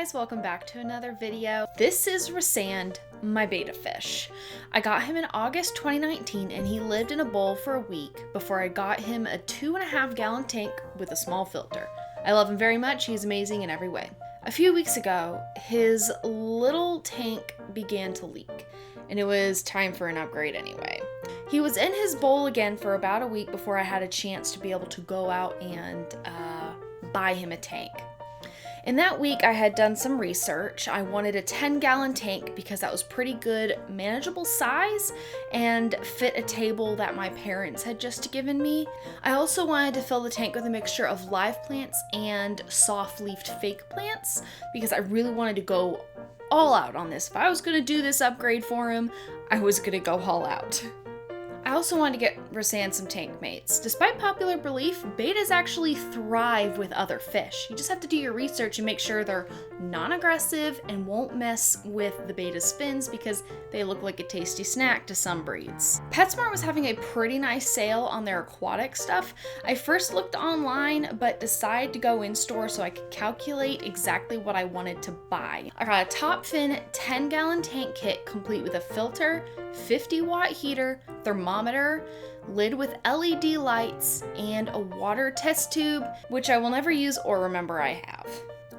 guys, welcome back to another video. This is Rhysand, my betta fish. I got him in August 2019 and he lived in a bowl for a week before I got him a 2.5 gallon tank with a small filter. I love him very much, he's amazing in every way. A few weeks ago, his little tank began to leak and it was time for an upgrade anyway. He was in his bowl again for about a week before I had a chance to be able to go out and buy him a tank. In that week, I had done some research. I wanted a 10-gallon tank because that was pretty good, manageable size and fit a table that my parents had just given me. I also wanted to fill the tank with a mixture of live plants and soft-leafed fake plants because I really wanted to go all out on this. If I was going to do this upgrade for him, I was going to go all out. I also wanted to get Rhysand some tank mates. Despite popular belief, bettas actually thrive with other fish. You just have to do your research and make sure they're non-aggressive and won't mess with the betta's fins because they look like a tasty snack to some breeds. PetSmart was having a pretty nice sale on their aquatic stuff. I first looked online but decided to go in store so I could calculate exactly what I wanted to buy. I got a top fin 10-gallon tank kit complete with a filter, 50-watt heater, thermometer, lid with LED lights, and a water test tube, which I will never use or remember I have.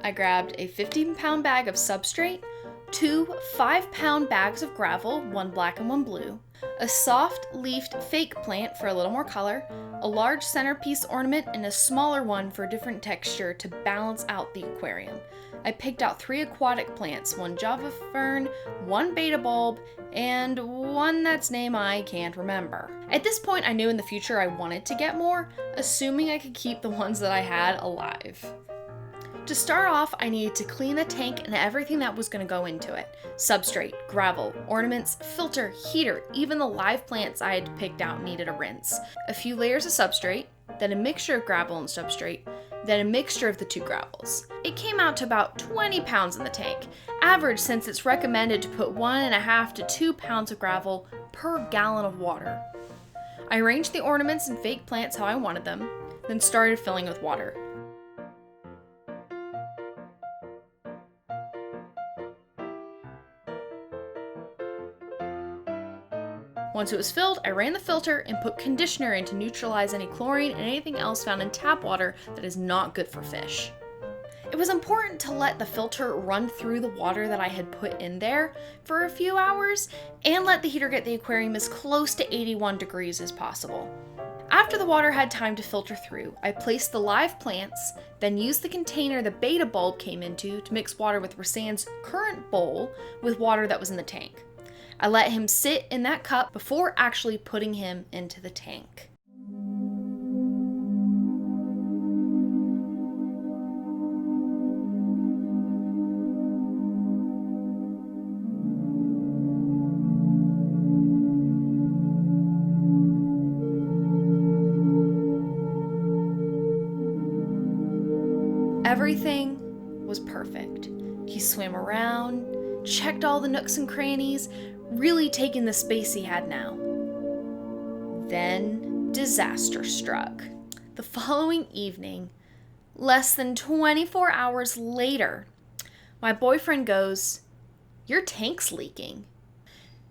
I grabbed a 15-pound bag of substrate, 2 5-pound bags of gravel, one black and one blue, a soft-leafed fake plant for a little more color, a large centerpiece ornament, and a smaller one for a different texture to balance out the aquarium. I picked out 3 aquatic plants, 1 Java fern, 1 betta bulb, and one that's name I can't remember. At this point, I knew in the future I wanted to get more, assuming I could keep the ones that I had alive. To start off, I needed to clean the tank and everything that was going to go into it. Substrate, gravel, ornaments, filter, heater, even the live plants I had picked out needed a rinse. A few layers of substrate, then a mixture of gravel and substrate, then a mixture of the 2 gravels. It came out to about 20 pounds in the tank, average since it's recommended to put 1.5 to 2 pounds of gravel per gallon of water. I arranged the ornaments and fake plants how I wanted them, then started filling with water. Once it was filled, I ran the filter and put conditioner in to neutralize any chlorine and anything else found in tap water that is not good for fish. It was important to let the filter run through the water that I had put in there for a few hours and let the heater get the aquarium as close to 81 degrees as possible. After the water had time to filter through, I placed the live plants, then used the container the betta bulb came into to mix water with Rhysand's current bowl with water that was in the tank. I let him sit in that cup before actually putting him into the tank. Everything was perfect. He swam around, checked all the nooks and crannies, really taking the space he had now. Then disaster struck. The following evening, less than 24 hours later, my boyfriend goes, "Your tank's leaking."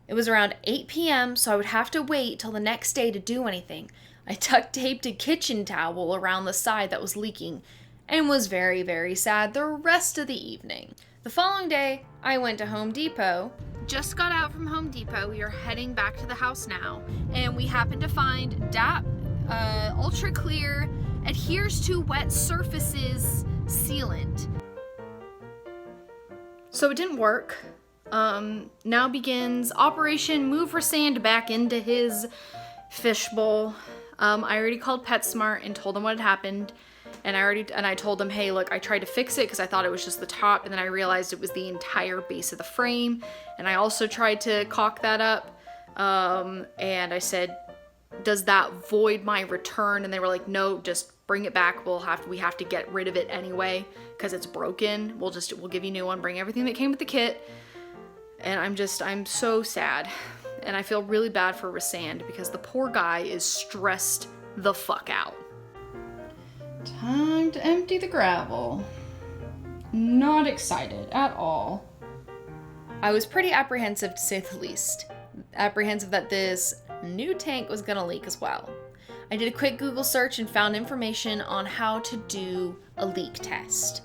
It was around 8 p.m., so I would have to wait till the next day to do anything. I duct taped a kitchen towel around the side that was leaking and was very, very sad the rest of the evening. The following day, I went to Home Depot. Just got out from Home Depot. We are heading back to the house now, and we happened to find DAP Ultra Clear Adheres to Wet Surfaces Sealant. So it didn't work. Now begins Operation Move Rhysand back into his fishbowl. I already called PetSmart and told them what had happened. And I told them, hey, look, I tried to fix it because I thought it was just the top, and then I realized it was the entire base of the frame. And I also tried to caulk that up. And I said, does that void my return? And they were like, no, just bring it back. We have to get rid of it anyway because it's broken. We'll give you a new one. Bring everything that came with the kit. And I'm so sad. And I feel really bad for Rhysand because the poor guy is stressed the fuck out. Time to empty the gravel. not excited at all. I was pretty apprehensive, to say the least. Apprehensive that this new tank was gonna leak as well. I did a quick Google search and found information on how to do a leak test.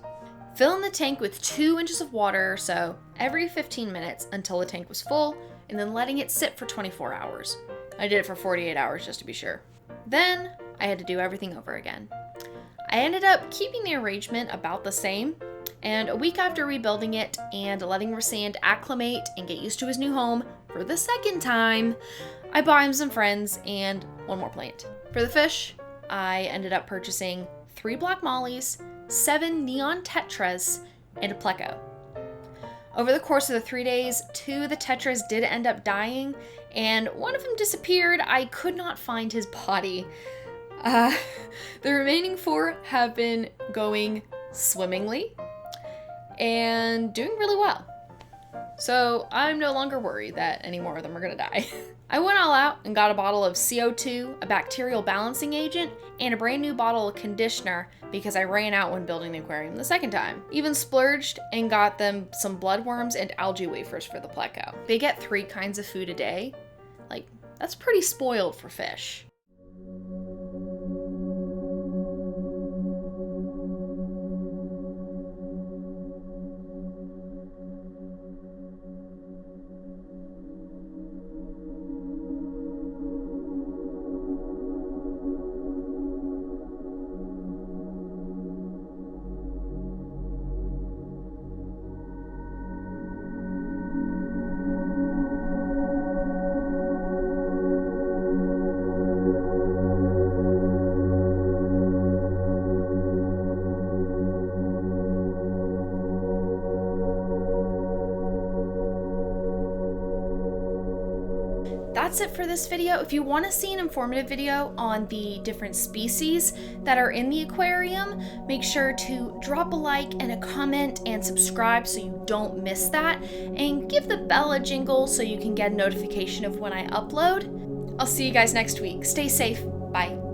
Filling the tank with 2 inches of water or so every 15 minutes until the tank was full, and then letting it sit for 24 hours. I did it for 48 hours just to be sure. Then I had to do everything over again. I ended up keeping the arrangement about the same, and a week after rebuilding it and letting Rhysand acclimate and get used to his new home for the second time, I bought him some friends and one more plant. For the fish, I ended up purchasing 3 black mollies, 7 neon tetras, and a pleco. Over the course of the 3 days, 2 of the tetras did end up dying, and one of them disappeared. I could not find his body. The remaining 4 have been going swimmingly and doing really well. So I'm no longer worried that any more of them are gonna die. I went all out and got a bottle of CO2, a bacterial balancing agent, and a brand new bottle of conditioner because I ran out when building the aquarium the second time. Even splurged and got them some bloodworms and algae wafers for the pleco. They get 3 kinds of food a day. Like, that's pretty spoiled for fish. That's it for this video. If you want to see an informative video on the different species that are in the aquarium, make sure to drop a like and a comment and subscribe so you don't miss that, and give the bell a jingle so you can get a notification of when I upload. I'll see you guys next week. Stay safe. Bye.